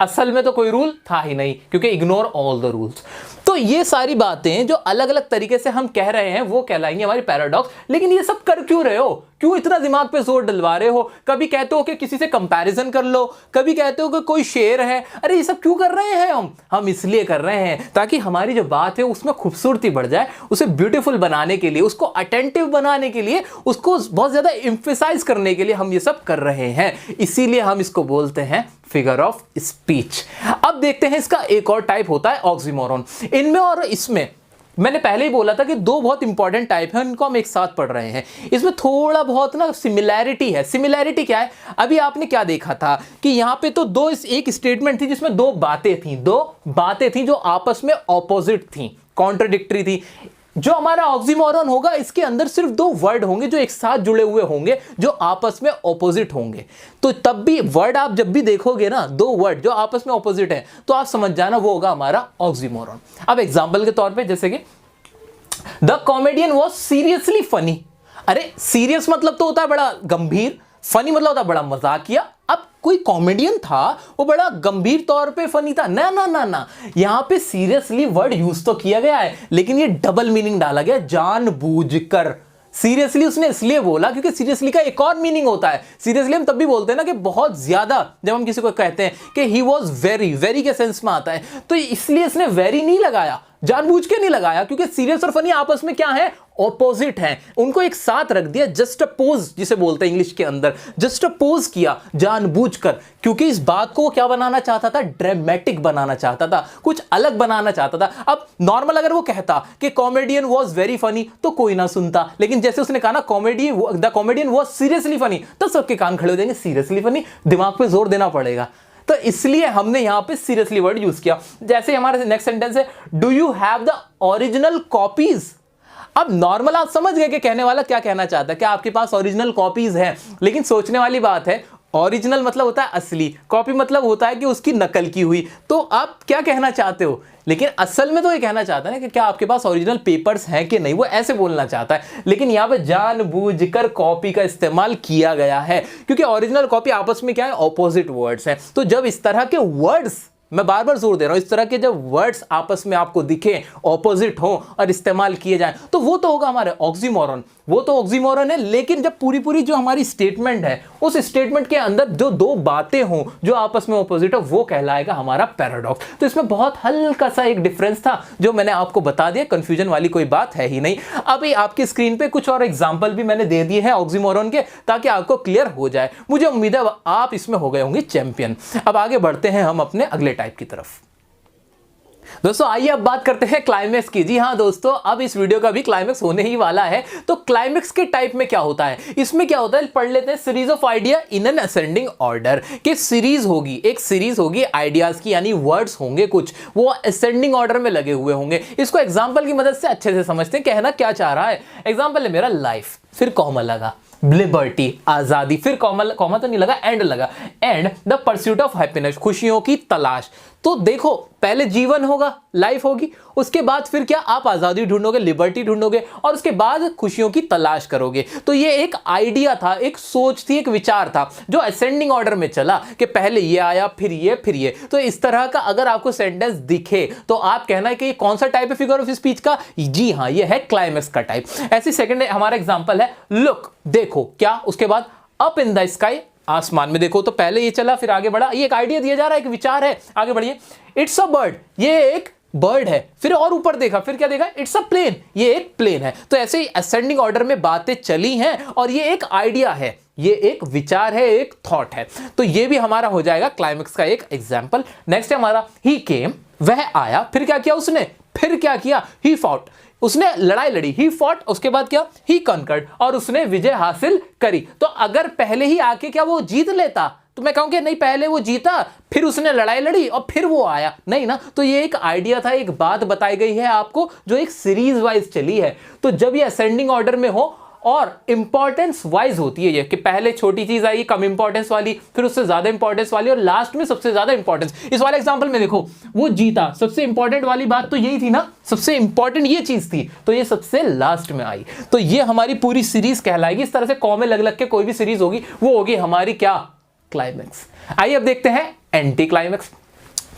असल में तो कोई रूल था ही नहीं, क्योंकि इग्नोर ऑल द रूल्स। तो ये सारी बातें जो अलग अलग तरीके से हम कह रहे हैं वो कहलाएंगे हमारी पैराडॉक्स। लेकिन ये सब कर क्यों रहे हो, क्यों इतना दिमाग पे जोर डलवा रहे हो? कभी कहते हो कि किसी से कंपैरिजन कर लो, कभी कहते हो कि कोई शेर है। अरे ये सब क्यों कर रहे हैं हम इसलिए कर रहे हैं ताकि हमारी जो बात है उसमें खूबसूरती बढ़ जाए, उसे ब्यूटीफुल बनाने के लिए, उसको अटेंटिव बनाने के लिए, उसको बहुत ज्यादा एम्फेसाइज करने के लिए हम ये सब कर रहे हैं। इसीलिए हम इसको बोलते हैं फिगर ऑफ स्पीच। अब देखते हैं इसका एक और टाइप होता है ऑक्सीमोरॉन। इनमें और इसमें मैंने पहले ही बोला था कि दो बहुत इंपॉर्टेंट टाइप हैं, उनको हम एक साथ पढ़ रहे हैं। इसमें थोड़ा बहुत ना सिमिलैरिटी है। सिमिलैरिटी क्या है, अभी आपने क्या देखा था कि यहां पे तो एक स्टेटमेंट थी जिसमें दो बातें थी जो आपस में ऑपोजिट थी, कॉन्ट्राडिक्टरी थी। जो हमारा ऑक्सीमोरॉन होगा इसके अंदर सिर्फ दो वर्ड होंगे जो एक साथ जुड़े हुए होंगे, जो आपस में ऑपोजिट होंगे। तो तब भी वर्ड आप जब भी देखोगे ना, दो वर्ड जो आपस में ऑपोजिट है, तो आप समझ जाना वो होगा हमारा ऑक्सीमोरॉन। अब एग्जांपल के तौर पे जैसे कि the comedian was seriously funny. अरे सीरियस मतलब तो होता है बड़ा गंभीर, फनी मतलब होता है बड़ा मजाकिया। अब कोई कॉमेडियन था वो बड़ा गंभीर तौर पे फनी था, ना ना ना ना, यहां पे सीरियसली वर्ड यूज तो किया गया है, लेकिन ये डबल मीनिंग डाला गया जानबूझकर। सीरियसली उसने इसलिए बोला क्योंकि सीरियसली का एक और मीनिंग होता है। सीरियसली हम तब भी बोलते हैं ना कि बहुत ज्यादा, जब हम किसी को कहते हैं कि ही वॉज वेरी के सेंस में आता है, तो इसलिए इसने वेरी नहीं लगाया, जानबूझ के नहीं लगाया, क्योंकि सीरियस और फनी आपस में क्या है, ऑपोजिट हैं, उनको एक साथ रख दिया, जस्ट अपोज जिसे बोलते हैं इंग्लिश के अंदर, जस्ट अपोज किया जानबूझकर, क्योंकि इस बात को वो क्या बनाना चाहता था, ड्रामेटिक बनाना चाहता था, कुछ अलग बनाना चाहता था। अब नॉर्मल अगर वो कहता कि कॉमेडियन वॉज वेरी फनी तो कोई ना सुनता, लेकिन जैसे उसने कहा ना the comedian was seriously funny, तो सबके कान खड़े हो जाएंगे, सीरियसली फनी, दिमाग पे जोर देना पड़ेगा। तो इसलिए हमने यहां पे सीरियसली वर्ड यूज किया। जैसे हमारा नेक्स्ट सेंटेंस है, do you have the original copies. अब नॉर्मल आप समझ गए कि कहने वाला क्या कहना चाहता है, कि आपके पास ओरिजिनल कॉपीज हैं, लेकिन सोचने वाली बात है, ओरिजिनल मतलब होता है असली, कॉपी मतलब होता है कि उसकी नकल की हुई। तो आप क्या कहना चाहते हो, लेकिन असल में तो ये कहना चाहता है ना कि क्या आपके पास ओरिजिनल पेपर्स हैं कि नहीं, वो ऐसे बोलना चाहता है। लेकिन यहां पे जानबूझकर कॉपी का इस्तेमाल किया गया है, क्योंकि ओरिजिनल कॉपी आपस में क्या है, ऑपोजिट वर्ड्स हैं। तो जब इस तरह के वर्ड्स मैं बार बार जोर दे रहा हूं, इस तरह के जब वर्ड्स आपस में आपको दिखे, ऑपोजिट हो और इस्तेमाल किए जाए तो वो तो होगा हमारे ऑक्सीमोरन, वो तो ऑक्सीमोरन है। लेकिन जब पूरी पूरी जो हमारी स्टेटमेंट है, उस स्टेटमेंट के अंदर जो दो बातें हों जो आपस में ऑपोजिट हो, वो कहलाएगा हमारा पैराडॉक्स। तो इसमें बहुत हल्का सा एक डिफरेंस था जो मैंने आपको बता दिया, कंफ्यूजन वाली कोई बात है ही नहीं। अभी आपकी स्क्रीन पे कुछ और एग्जांपल भी मैंने दे दिए हैं ऑक्सीमोरन के, ताकि आपको क्लियर हो जाए। मुझे उम्मीद है आप इसमें हो गए होंगे चैंपियन। अब आगे बढ़ते हैं हम अपने अगले टाइप की तरफ। दोस्तों आइए अब बात करते हैं क्लाइमेक्स की। जी हाँ दोस्तों, अब इस वीडियो का भी क्लाइमेक्स होने ही वाला है। तो क्लाइमेक्स के टाइप में क्या होता है, इसमें क्या होता है, पढ़ लेते हैं। Series of idea in an ascending order. कि सीरीज होगी, एक सीरीज होगी आइडियाज की, यानी वर्ड्स होंगे कुछ, वो असेंडिंग ऑर्डर में लगे हुए होंगे। इसको एग्जाम्पल की मदद से अच्छे से समझते हैं, कहना क्या चाह रहा है। एग्जाम्पल है मेरा लाइफ, फिर कॉमा लगा, लिबर्टी आजादी, फिर कॉमा तो नहीं लगा, एंड लगा, and the pursuit of happiness, खुशियों की तलाश। तो देखो पहले जीवन होगा, लाइफ होगी, उसके बाद फिर क्या, आप आजादी ढूंढोगे, लिबर्टी ढूंढोगे, और उसके बाद खुशियों की तलाश करोगे। तो ये एक आइडिया था, एक सोच थी, एक विचार था जो असेंडिंग ऑर्डर में चला, कि पहले ये आया, फिर ये, फिर ये। तो इस तरह का अगर आपको सेंटेंस दिखे तो आप कहना है कि ये कौन सा टाइप है फिगर ऑफ स्पीच का। जी हाँ, ये है क्लाइमेक्स का टाइप। ऐसी सेकंड हमारा एग्जांपल है लुक, देखो, क्या, उसके बाद अप इन द स्काई, आसमान में देखो। तो पहले ये चला, फिर आगे बढ़ा, ये एक आइडिया दिया जा रहा है, एक विचार है, आगे बढ़िए। इट्स अ बर्ड, ये एक बर्ड है, फिर और ऊपर देखा, फिर क्या देखा, इट्स अ प्लेन, ये एक प्लेन है। तो ऐसे ही असेंडिंग ऑर्डर में बातें चली हैं, और ये एक आइडिया है, ये एक विचार है, एक थॉट है। तो ये भी हमारा हो जाएगा क्लाइमेक्स का एक एग्जाम्पल। नेक्स्ट है हमारा ही केम, वह आया, फिर क्या किया उसने, फिर क्या किया, ही फॉट, उसने लड़ाई लड़ी, ही फॉट, उसके बाद क्या, ही कॉन्कर्ड, और उसने विजय हासिल करी। तो अगर पहले ही आके क्या वो जीत लेता तो मैं कहूं कि नहीं, पहले वो जीता, फिर उसने लड़ाई लड़ी और फिर वो आया, नहीं ना। तो ये एक आइडिया था, एक बात बताई गई है आपको जो एक सीरीज वाइज चली है। तो जब ये असेंडिंग ऑर्डर में हो और इंपॉर्टेंस वाइज होती है ये, कि पहले छोटी चीज आई, कम इंपॉर्टेंस वाली, फिर उससे ज्यादा इंपॉर्टेंस वाली, और लास्ट में सबसे ज्यादा इंपॉर्टेंस। इस वाले एग्जांपल में देखो, वो जीता, सबसे इंपॉर्टेंट वाली बात तो यही थी ना, सबसे इंपॉर्टेंट ये चीज थी, तो ये सबसे लास्ट में आई। तो ये हमारी पूरी सीरीज कहलाएगी। इस तरह से कॉमे लग लग के कोई भी सीरीज होगी वो होगी हमारी क्या, क्लाइमेक्स। आइए अब देखते हैं एंटी क्लाइमेक्स।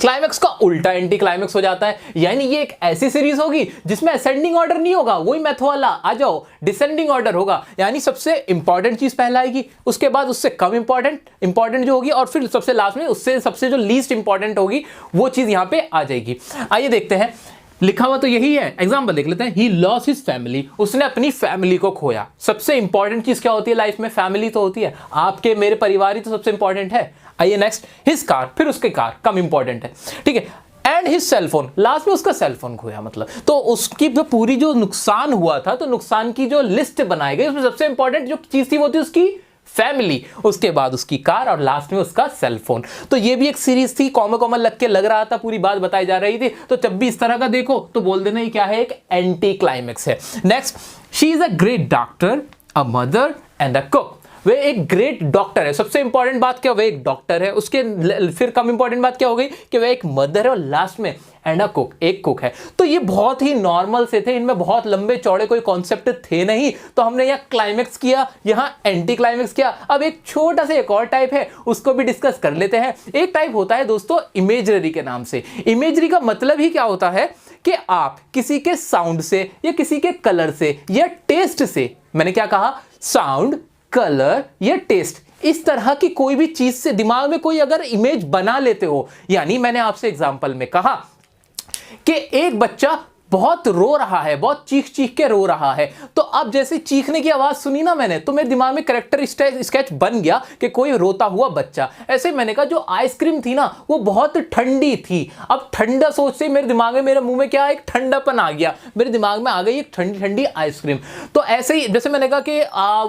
क्लाइमेक्स का उल्टा एंटी क्लाइमेक्स हो जाता है, यानी ये एक ऐसी सीरीज होगी जिसमें असेंडिंग ऑर्डर नहीं होगा, वही मैथ वाला आ जाओ, डिसेंडिंग ऑर्डर होगा। यानी सबसे इंपॉर्टेंट चीज पहले आएगी, उसके बाद उससे कम इंपॉर्टेंट जो होगी, और फिर सबसे लास्ट में उससे सबसे जो लीस्ट इंपॉर्टेंट होगी वो चीज यहां पे आ जाएगी। आइए देखते हैं, लिखा हुआ तो यही है। एग्जाम्पल देख लेते हैं, ही लॉस हिज फैमिली, उसने अपनी फैमिली को खोया। सबसे इंपॉर्टेंट चीज क्या होती है लाइफ में, फैमिली तो होती है, आपके मेरे परिवार ही तो सबसे इंपॉर्टेंट है। आइए नेक्स्ट, हिज कार, फिर उसके कार, कम इंपॉर्टेंट है, ठीक है। एंड हिज सेलफोन, लास्ट में उसका सेलफोन खोया, मतलब तो उसकी जो पूरी जो नुकसान हुआ था, तो नुकसान की जो लिस्ट बनाई गई उसमें सबसे इंपॉर्टेंट जो चीज थी वो थी उसकी फैमिली, उसके बाद उसकी कार, और लास्ट में उसका सेलफोन। तो ये भी एक सीरीज थी, कॉमा कॉमा लग के लग रहा था, पूरी बात बताई जा रही थी। तो जब भी इस तरह का देखो तो बोल देना ये क्या है, एक एंटी क्लाइमेक्स है। Next, she is a great doctor, a mother and a cook. वे एक ग्रेट डॉक्टर है, सबसे इंपॉर्टेंट बात क्या, वे एक डॉक्टर है। उसके फिर कम इंपॉर्टेंट बात क्या हो गई कि वे एक मदर है, और लास्ट में एंड अ कुक, एक कुक है। तो ये बहुत ही नॉर्मल से थे, इनमें बहुत लंबे चौड़े कोई कॉन्सेप्ट थे नहीं। तो हमने यहाँ क्लाइमेक्स किया, यहाँ एंटी क्लाइमेक्स किया। अब एक छोटा सा एक और टाइप है, उसको भी डिस्कस कर लेते हैं। एक टाइप होता है दोस्तों इमेजरी के नाम से। इमेजरी का मतलब ही क्या होता है कि आप किसी के साउंड से या किसी के कलर से या टेस्ट से, मैंने क्या कहा, साउंड, कलर या टेस्ट, इस तरह की कोई भी चीज से दिमाग में कोई अगर इमेज बना लेते हो। यानी मैंने आपसे एग्जांपल में कहा कि एक बच्चा बहुत रो रहा है, बहुत चीख चीख के रो रहा है, तो अब जैसे चीखने की आवाज सुनी ना मैंने, तो मेरे दिमाग में कैरेक्टर स्केच बन गया कि कोई रोता हुआ बच्चा। ऐसे मैंने कहा जो आइसक्रीम थी ना वो बहुत ठंडी थी, अब ठंडा सोच से मेरे दिमाग में, मेरे मुंह में क्या, एक ठंडापन आ गया, मेरे दिमाग में आ गई एक ठंडी ठंडी आइसक्रीम। तो ऐसे ही जैसे मैंने कहा कि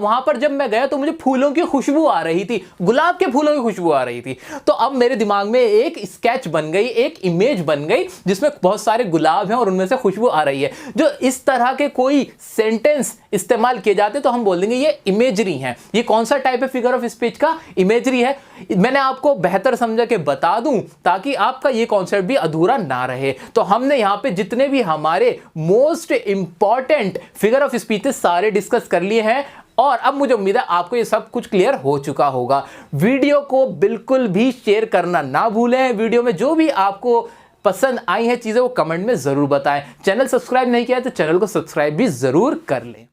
वहां पर जब मैं गया तो मुझे फूलों की खुशबू आ रही थी, गुलाब के फूलों की खुशबू आ रही थी। तो अब मेरे दिमाग में एक स्केच बन गई, एक इमेज बन गई जिसमें बहुत सारे गुलाब हैं और उनमें से खुशबू आ रही है। जो इस तरह के कोई सेंटेंस इस्तेमाल किए जाते तो हम बोल देंगे ये इमेजरी है। ये कौन सा टाइप है फिगर ऑफ स्पीच का, इमेजरी है। मैंने आपको बेहतर समझा के बता दूं ताकि आपका ये कॉन्सेप्ट भी अधूरा ना रहे। तो हमने यहां पे जितने भी हमारे most important figure of speech सारे डिस्कस कर लिए हैं। और अब मुझे उम्मीद है आपको ये सब कुछ क्लियर हो चुका होगा। वीडियो को बिल्कुल भी शेयर करना ना भूलें। वीडियो में जो भी आपको पसंद आई है चीजें वो कमेंट में जरूर बताएं। चैनल सब्सक्राइब नहीं किया है तो चैनल को सब्सक्राइब भी जरूर कर लें।